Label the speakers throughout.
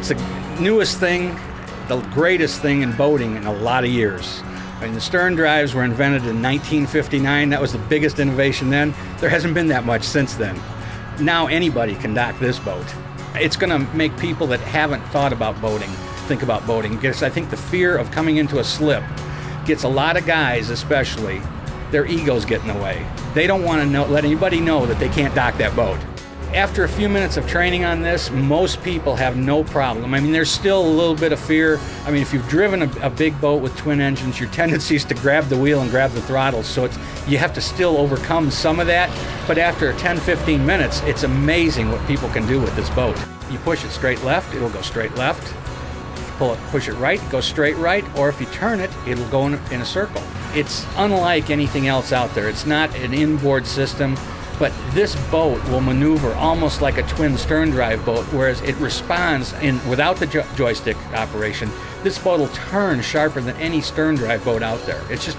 Speaker 1: It's the newest thing, the greatest thing in boating in a lot of years. I mean, the stern drives were invented in 1959. That was the biggest innovation then. There hasn't been that much since then. Now anybody can dock this boat. It's going to make people that haven't thought about boating think about boating, because I think the fear of coming into a slip gets a lot of guys, especially, their egos get in the way. They don't want to let anybody know that they can't dock that boat. After a few minutes of training on this, most people have no problem. I mean, there's still a little bit of fear. I mean, if you've driven a big boat with twin engines, your tendency is to grab the wheel and grab the throttle, so you have to still overcome some of that. But after 10-15 minutes, it's amazing what people can do with this boat. You push it straight left, it'll go straight left. Push it right, go straight right, or if you turn it, it'll go in a circle. It's unlike anything else out there. It's not an inboard system, but this boat will maneuver almost like a twin stern drive boat, whereas it responds without the joystick operation. This boat will turn sharper than any stern drive boat out there. It's just,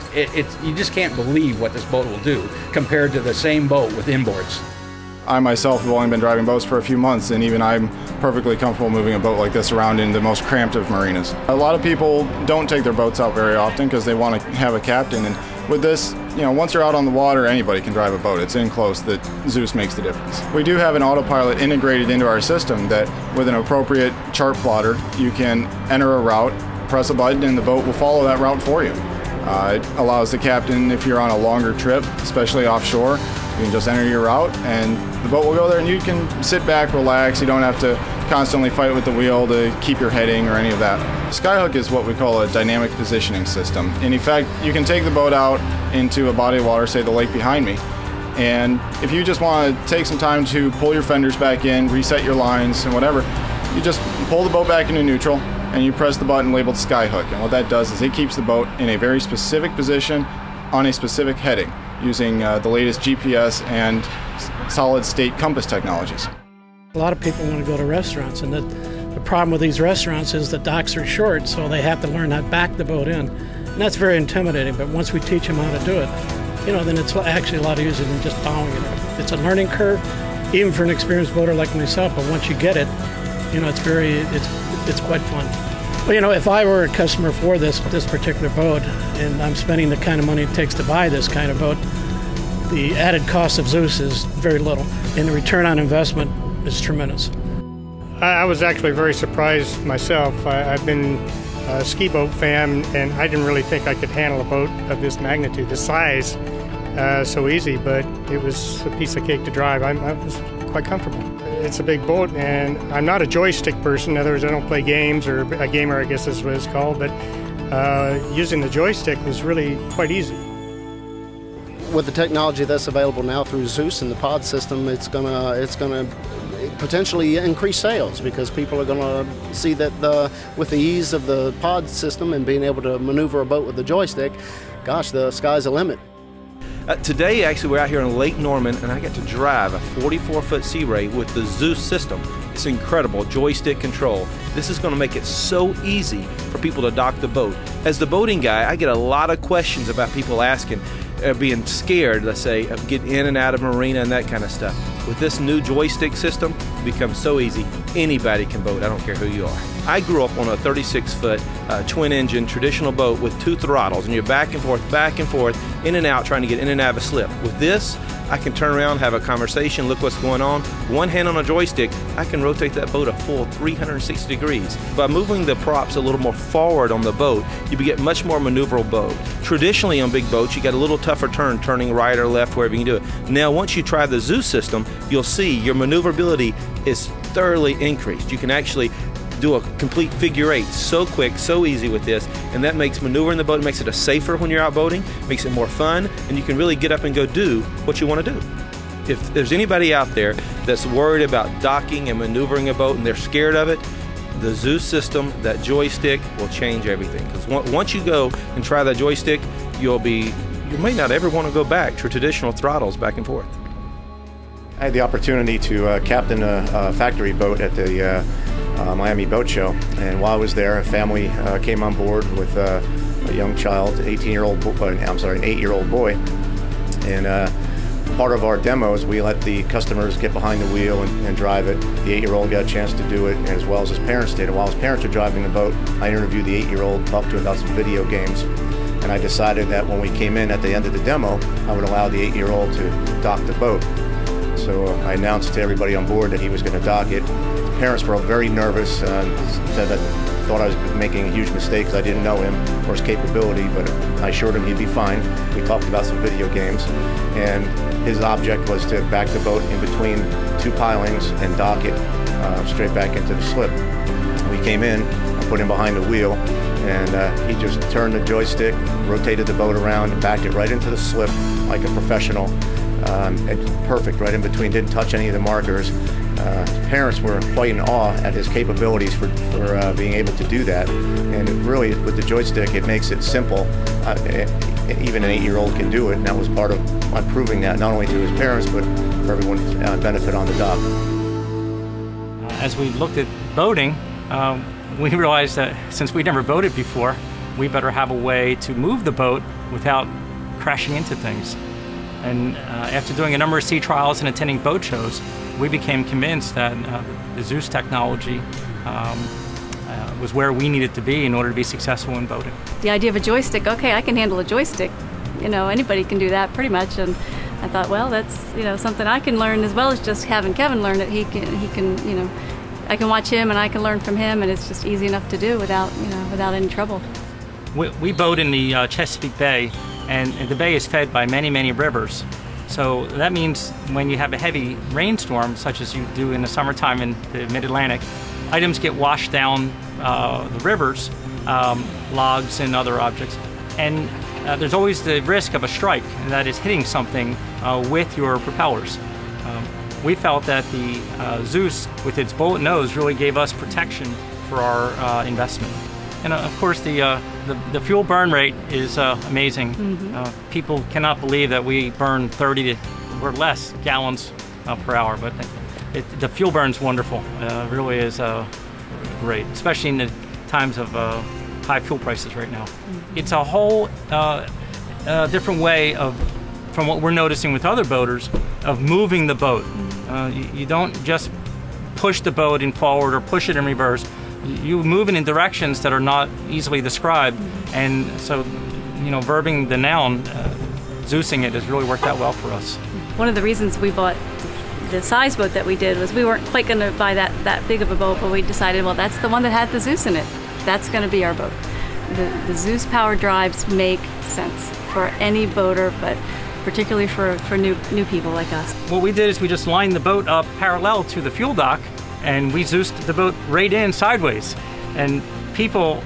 Speaker 1: you just can't believe what this boat will do compared to the same boat with inboards.
Speaker 2: I myself have only been driving boats for a few months, and even I'm perfectly comfortable moving a boat like this around in the most cramped of marinas. A lot of people don't take their boats out very often because they want to have a captain, and with this, once you're out on the water, anybody can drive a boat. It's in close that Zeus makes the difference. We do have an autopilot integrated into our system that, with an appropriate chart plotter, you can enter a route, press a button, and the boat will follow that route for you. It allows the captain, if you're on a longer trip, especially offshore, you can just enter your route and the boat will go there, and you can sit back, relax. You don't have to constantly fight with the wheel to keep your heading or any of that. Skyhook is what we call a dynamic positioning system. In effect, you can take the boat out into a body of water, say the lake behind me, and if you just want to take some time to pull your fenders back in, reset your lines and whatever, you just pull the boat back into neutral and you press the button labeled Skyhook. And what that does is it keeps the boat in a very specific position on a specific heading, using the latest GPS and solid-state compass technologies.
Speaker 3: A lot of people want to go to restaurants, and the problem with these restaurants is the docks are short, so they have to learn how to back the boat in. And that's very intimidating, but once we teach them how to do it, then it's actually a lot easier than just bowing it. It's a learning curve, even for an experienced boater like myself, but once you get it, it's quite fun. Well, if I were a customer for this particular boat, and I'm spending the kind of money it takes to buy this kind of boat, the added cost of Zeus is very little, and the return on investment is tremendous.
Speaker 4: I was actually very surprised myself. I've been a ski boat fan, and I didn't really think I could handle a boat of this magnitude, this size, so easy, but it was a piece of cake to drive. I was quite comfortable. It's a big boat, and I'm not a joystick person. In other words, I don't play games, or a gamer, I guess is what it's called, but using the joystick was really quite easy.
Speaker 5: With the technology that's available now through Zeus and the pod system, it's gonna potentially increase sales, because people are gonna see that with the ease of the pod system and being able to maneuver a boat with the joystick, gosh, the sky's the limit.
Speaker 6: Today, actually, we're out here in Lake Norman, and I get to drive a 44-foot Sea Ray with the Zeus system. It's incredible, joystick control. This is going to make it so easy for people to dock the boat. As the boating guy, I get a lot of questions about people asking, being scared, let's say, of getting in and out of marina and that kind of stuff. With this new joystick system, it becomes so easy. Anybody can boat, I don't care who you are. I grew up on a 36-foot twin-engine traditional boat with 2 throttles, and you're back and forth, in and out, trying to get in and out of a slip. With this, I can turn around, have a conversation, look what's going on. One hand on a joystick, I can rotate that boat a full 360 degrees. By moving the props a little more forward on the boat, you get much more maneuverable boat. Traditionally on big boats, you got a little tougher turn, turning right or left, wherever you can do it. Now, once you try the Zeus system, you'll see your maneuverability is thoroughly increased. You can actually do a complete figure 8 so quick, so easy with this, and that makes maneuvering the boat, it makes it safer when you're out boating, makes it more fun, and you can really get up and go do what you want to do. If there's anybody out there that's worried about docking and maneuvering a boat and they're scared of it, the Zeus system, that joystick, will change everything. Because once you go and try that joystick, you may not ever want to go back to traditional throttles back and forth.
Speaker 7: I had the opportunity to captain a factory boat at the Miami Boat Show, and while I was there, a family came on board with a young child, an 8-year-old boy, and part of our demos, we let the customers get behind the wheel and drive it. The 8-year-old got a chance to do it, as well as his parents did. And while his parents were driving the boat, I interviewed the 8-year-old, talked to him about some video games, and I decided that when we came in at the end of the demo, I would allow the 8-year-old to dock the boat. So I announced to everybody on board that he was going to dock it. The parents were very nervous, said that thought I was making a huge mistake because I didn't know him or his capability, but I assured him he'd be fine. We talked about some video games, and his object was to back the boat in between 2 pilings and dock it straight back into the slip. We came in, I put him behind the wheel, and he just turned the joystick, rotated the boat around, and backed it right into the slip like a professional. Perfect, right in between, didn't touch any of the markers. His parents were quite in awe at his capabilities for being able to do that. And it really, with the joystick, it makes it simple. Even an 8-year-old can do it, and that was part of my proving that, not only to his parents, but for everyone's benefit on the dock.
Speaker 8: As we looked at boating, we realized that since we'd never boated before, we better have a way to move the boat without crashing into things. And after doing a number of sea trials and attending boat shows, we became convinced that the Zeus technology was where we needed to be in order to be successful in boating.
Speaker 9: The idea of a joystick, okay, I can handle a joystick. You know, anybody can do that pretty much. And I thought, well, that's, you know, something I can learn as well as just having Kevin learn it. He can, you know, I can watch him and I can learn from him, and it's just easy enough to do without, you know, without any trouble.
Speaker 8: We boat in the Chesapeake Bay, and the bay is fed by many, many rivers. So that means when you have a heavy rainstorm, such as you do in the summertime in the mid-Atlantic, items get washed down the rivers, logs and other objects. And there's always the risk of a strike, and that is hitting something with your propellers. We felt that the Zeus, with its bullet nose, really gave us protection for our investment. And of course, the fuel burn rate is amazing. Mm-hmm. People cannot believe that we burn 30 or less gallons per hour, but the fuel burn's wonderful. Really is great, especially in the times of high fuel prices right now. Mm-hmm. It's a whole different way from what we're noticing with other boaters, of moving the boat. Mm-hmm. You don't just push the boat in forward or push it in reverse. You move it in directions that are not easily described, and so, you know, verbing the noun, Zeusing it, has really worked out well for us.
Speaker 9: One of the reasons we bought the size boat that we did was we weren't quite going to buy that big of a boat, but we decided, well, that's the one that had the Zeus in it. That's going to be our boat. The Zeus power drives make sense for any boater, but particularly for new people like us.
Speaker 8: What we did is we just lined the boat up parallel to the fuel dock, and we Zeused the boat right in sideways. And people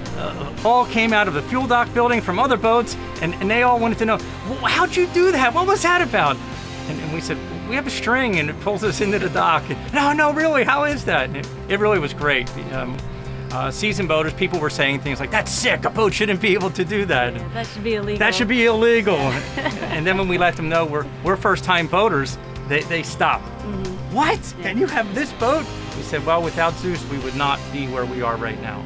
Speaker 8: all came out of the fuel dock building from other boats, and they all wanted to know, well, how'd you do that? What was that about? And we said, we have a string and it pulls us into the dock. And, no, really, how is that? And it really was great. Seasoned boaters, people were saying things like, that's sick, a boat shouldn't be able to do that.
Speaker 9: Yeah, that should be illegal.
Speaker 8: That should be illegal. And then when we let them know we're first-time boaters, they stop. Mm-hmm. What? Yeah. And you have this boat? We said, well, without Zeus, we would not be where we are right now.